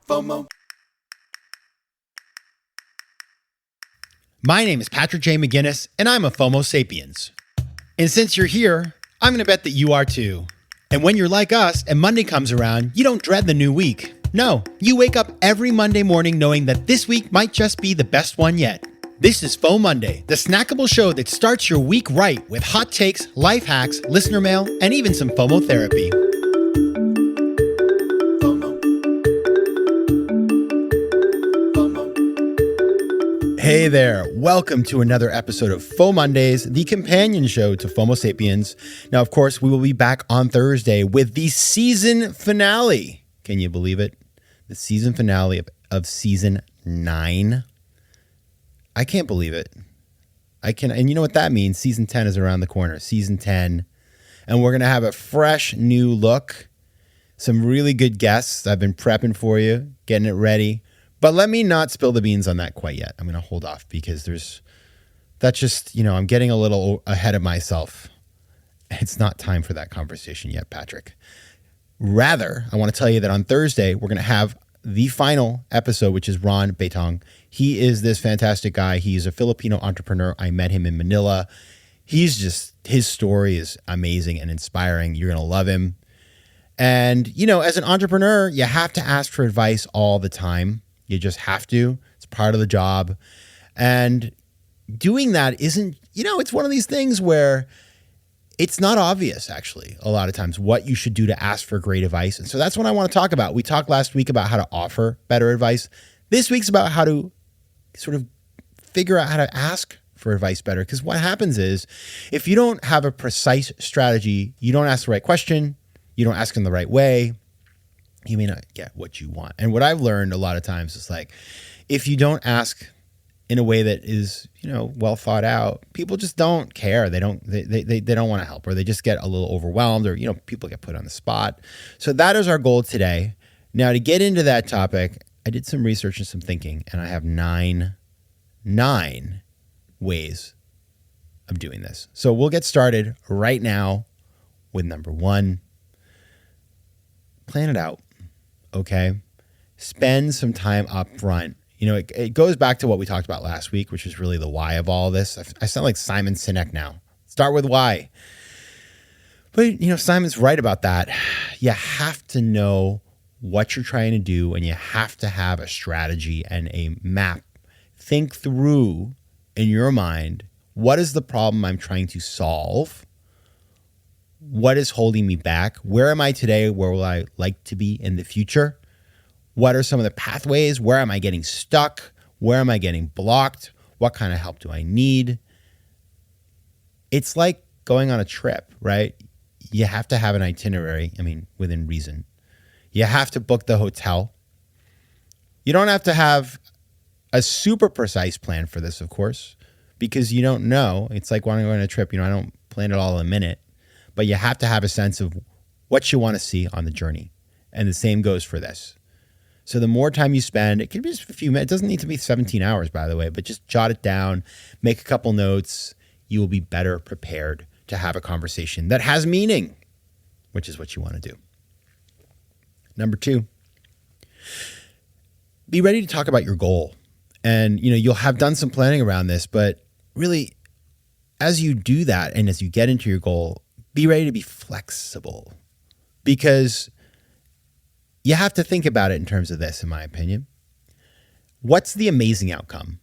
FOMO. My name is Patrick J. McGinnis, and I'm a FOMO Sapiens. And since you're here, I'm going to bet that you are too. And when you're like us and Monday comes around, you don't dread the new week. No, you wake up every Monday morning knowing that this week might just be the best one yet. This is FOMOnday, the snackable show that starts your week right with hot takes, life hacks, listener mail, and even some FOMO therapy. Hey there, welcome to another episode of FOMOndays, the companion show to FOMO Sapiens. Now, of course, we will be back on Thursday with the season finale. Can you believe it? The season finale of season 9. I can't believe it. And you know what that means? Season 10 is around the corner. Season 10. And we're going to have a fresh new look. Some really good guests. I've been prepping for you, getting it ready. But let me not spill the beans on that quite yet. I'm going to hold off because I'm getting a little ahead of myself. It's not time for that conversation yet, Patrick. Rather, I want to tell you that on Thursday, we're going to have the final episode, which is Ron Betong. He is this fantastic guy. He's a Filipino entrepreneur. I met him in Manila. His story is amazing and inspiring. You're going to love him. And, as an entrepreneur, you have to ask for advice all the time. You just have to. It's part of the job. And doing that isn't, it's one of these things where it's not obvious, actually, a lot of times, what you should do to ask for great advice. And so that's what I want to talk about. We talked last week about how to offer better advice. This week's about how to sort of figure out how to ask for advice better. Because what happens is if you don't have a precise strategy, you don't ask the right question, you don't ask in the right way, you may not get what you want. And what I've learned a lot of times is if you don't ask in a way that is, well thought out, people just don't care. They don't want to help, or they just get a little overwhelmed, or, people get put on the spot. So that is our goal today. Now, to get into that topic, I did some research and some thinking, and I have nine ways of doing this. So we'll get started right now with number 1. Plan it out. Okay. Spend some time up front. It goes back to what we talked about last week, which is really the why of all this. I sound like Simon Sinek now. Start with why. But, Simon's right about that. You have to know what you're trying to do, and you have to have a strategy and a map. Think through in your mind, what is the problem I'm trying to solve? What is holding me back? Where am I today? Where will I like to be in the future? What are some of the pathways? Where am I getting stuck? Where am I getting blocked? What kind of help do I need? It's like going on a trip, right? You have to have an itinerary, within reason. You have to book the hotel. You don't have to have a super precise plan for this, of course, because you don't know. It's like when I go on a trip, I don't plan it all in a minute, but you have to have a sense of what you want to see on the journey. And the same goes for this. So the more time you spend, it can be just a few minutes. It doesn't need to be 17 hours, by the way, but just jot it down, make a couple notes. You will be better prepared to have a conversation that has meaning, which is what you want to do. Number 2, be ready to talk about your goal. And, you'll have done some planning around this, but really, as you do that and as you get into your goal, be ready to be flexible, because you have to think about it in terms of this, in my opinion. What's the amazing outcome?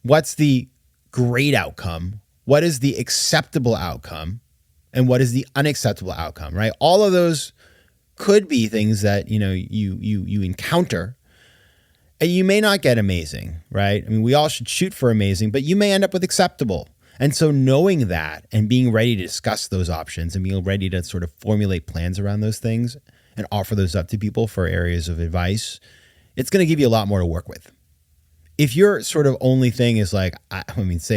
What's the great outcome? What is the acceptable outcome? And what is the unacceptable outcome, right? All of those could be things that, you encounter, and you may not get amazing, right? We all should shoot for amazing, but you may end up with acceptable. And so knowing that and being ready to discuss those options and being ready to sort of formulate plans around those things and offer those up to people for areas of advice, it's going to give you a lot more to work with. If your sort of only thing is say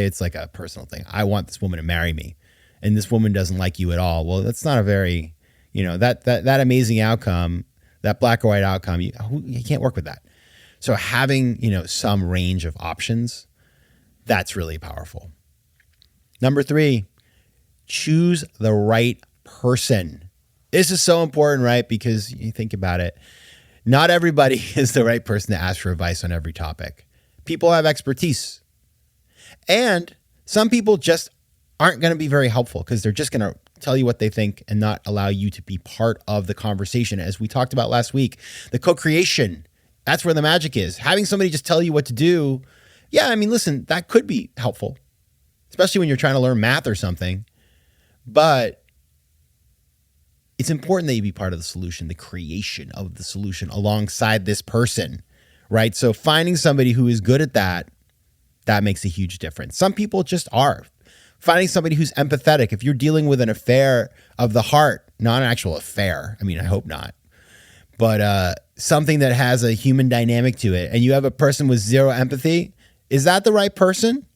it's like a personal thing. I want this woman to marry me, and this woman doesn't like you at all. Well, that's not a very, that amazing outcome, that black or white outcome, you can't work with that. So having, some range of options, that's really powerful. Number 3, choose the right person. This is so important, right? Because you think about it. Not everybody is the right person to ask for advice on every topic. People have expertise. And some people just aren't going to be very helpful because they're just going to tell you what they think and not allow you to be part of the conversation. As we talked about last week, the co-creation, that's where the magic is. Having somebody just tell you what to do. Yeah, I mean, listen, that could be helpful, especially when you're trying to learn math or something. But it's important that you be part of the solution, the creation of the solution alongside this person, right? So finding somebody who is good at that makes a huge difference. Some people just are. Finding somebody who's empathetic. If you're dealing with an affair of the heart, not an actual affair. I mean, I hope not. But something that has a human dynamic to it, and you have a person with zero empathy, is that the right person?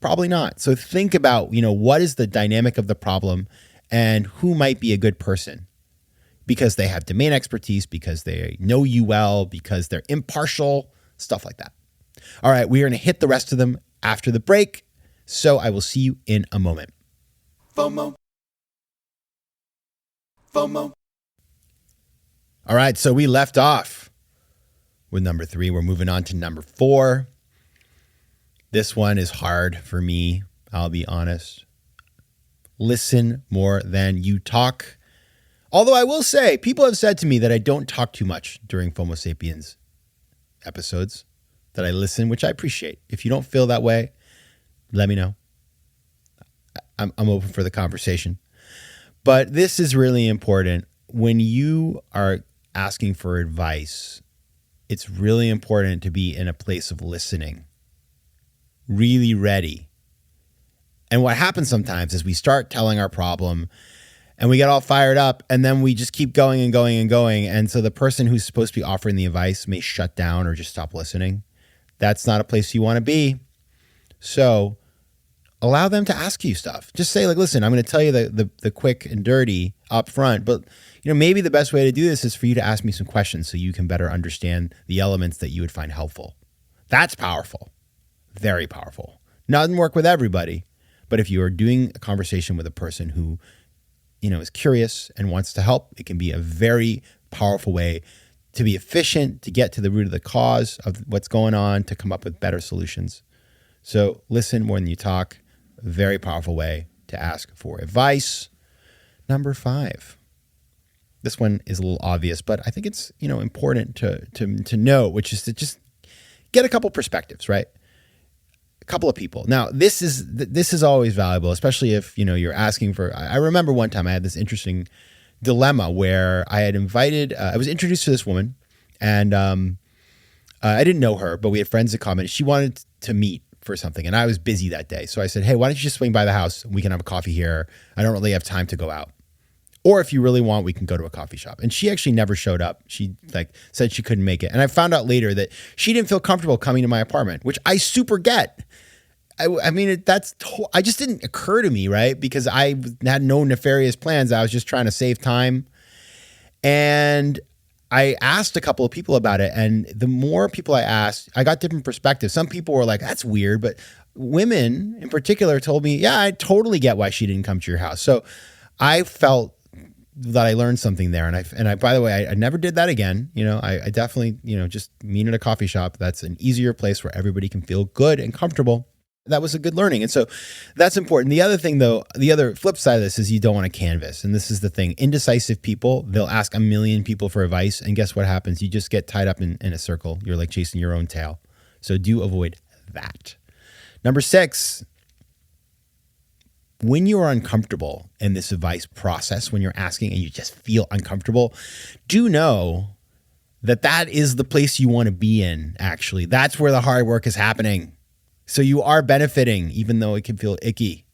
Probably not. So think about, what is the dynamic of the problem and who might be a good person because they have domain expertise, because they know you well, because they're impartial, stuff like that. All right, we are going to hit the rest of them after the break. So I will see you in a moment. FOMO. FOMO. All right, so we left off with number 3. We're moving on to number 4. This one is hard for me, I'll be honest. Listen more than you talk. Although I will say, people have said to me that I don't talk too much during FOMO Sapiens episodes, that I listen, which I appreciate. If you don't feel that way, let me know. I'm open for the conversation. But this is really important. When you are asking for advice, it's really important to be in a place of listening, really ready. And what happens sometimes is we start telling our problem and we get all fired up and then we just keep going and going and going. And so the person who's supposed to be offering the advice may shut down or just stop listening. That's not a place you want to be. So allow them to ask you stuff. Just say, listen, I'm going to tell you the quick and dirty up front, but maybe the best way to do this is for you to ask me some questions so you can better understand the elements that you would find helpful. That's powerful. Very powerful. Doesn't work with everybody, but if you are doing a conversation with a person who, is curious and wants to help, it can be a very powerful way to be efficient, to get to the root of the cause of what's going on, to come up with better solutions. So listen more than you talk. Very powerful way to ask for advice. Number 5. This one is a little obvious, but I think it's, important to know, which is to just get a couple perspectives, right? A couple of people. Now, this is always valuable, especially if, you're asking for, I remember one time I had this interesting dilemma where I had invited, I was introduced to this woman and I didn't know her, but we had friends in common. She wanted to meet for something and I was busy that day. So I said, hey, why don't you just swing by the house? We can have a coffee here. I don't really have time to go out. Or if you really want, we can go to a coffee shop. And she actually never showed up. She said she couldn't make it. And I found out later that she didn't feel comfortable coming to my apartment, which I super get. I mean, I just didn't occur to me, right? Because I had no nefarious plans. I was just trying to save time. And I asked a couple of people about it. And the more people I asked, I got different perspectives. Some people were like, that's weird. But women in particular told me, yeah, I totally get why she didn't come to your house. So I felt that I learned something there. And I, by the way, I never did that again. I definitely, just meet at a coffee shop. That's an easier place where everybody can feel good and comfortable. That was a good learning. And so that's important. The other thing though, the other flip side of this is you don't want to canvas. And this is the thing, indecisive people, they'll ask a million people for advice. And guess what happens? You just get tied up in a circle. You're like chasing your own tail. So do avoid that. Number 6, when you are uncomfortable in this advice process, when you're asking and you just feel uncomfortable, do know that is the place you want to be in, actually. That's where the hard work is happening. So you are benefiting, even though it can feel icky.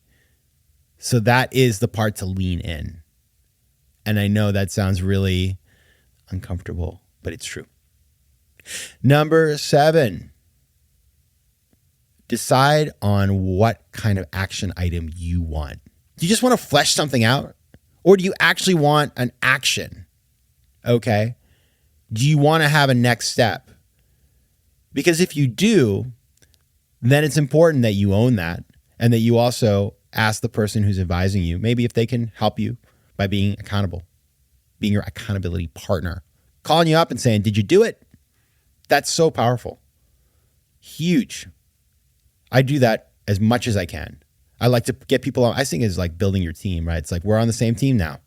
So that is the part to lean in. And I know that sounds really uncomfortable, but it's true. Number 7, decide on what kind of action item you want. Do you just want to flesh something out? Or do you actually want an action? Okay. Do you want to have a next step? Because if you do, then it's important that you own that and that you also ask the person who's advising you, maybe if they can help you by being accountable, being your accountability partner. calling you up and saying, did you do it? That's so powerful. Huge. I do that as much as I can. I like to get people on. I think it's like building your team, right? It's like we're on the same team now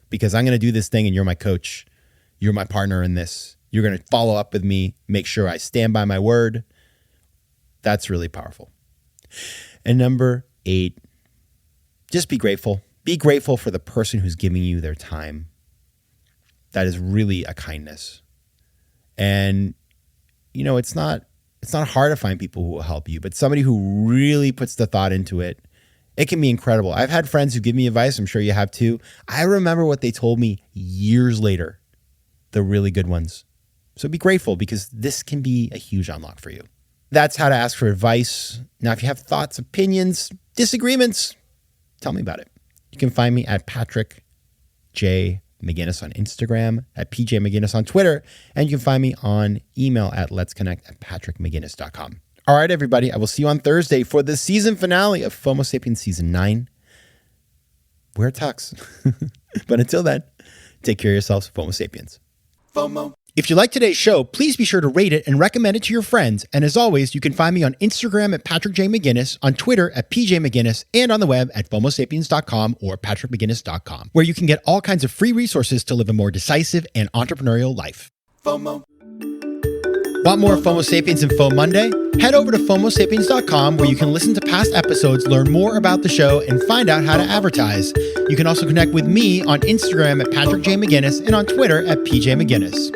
because I'm going to do this thing and you're my coach. You're my partner in this. You're going to follow up with me, make sure I stand by my word. That's really powerful. And number 8, just be grateful. Be grateful for the person who's giving you their time. That is really a kindness. And, you know, it's not hard to find people who will help you, but somebody who really puts the thought into it, it can be incredible. I've had friends who give me advice. I'm sure you have too. I remember what they told me years later, the really good ones. So be grateful because this can be a huge unlock for you. That's how to ask for advice. Now, if you have thoughts, opinions, disagreements, tell me about it. You can find me at Patrick J. McGinnis on Instagram, at PJ McGinnis on Twitter, and you can find me on email at letsconnect@patrickmcginnis.com. All right, everybody, I will see you on Thursday for the season finale of FOMO Sapiens Season 9. Wear a tux. But until then, take care of yourselves, FOMO Sapiens. FOMO. If you like today's show, please be sure to rate it and recommend it to your friends. And as always, you can find me on Instagram at Patrick J. McGinnis, on Twitter at PJ McGinnis, and on the web at FOMOsapiens.com or PatrickMcGinnis.com, where you can get all kinds of free resources to live a more decisive and entrepreneurial life. FOMO. Want more FOMO Sapiens and FOMOnday? Head over to FOMOsapiens.com where you can listen to past episodes, learn more about the show, and find out how to advertise. You can also connect with me on Instagram at Patrick J. McGinnis and on Twitter at PJ McGinnis.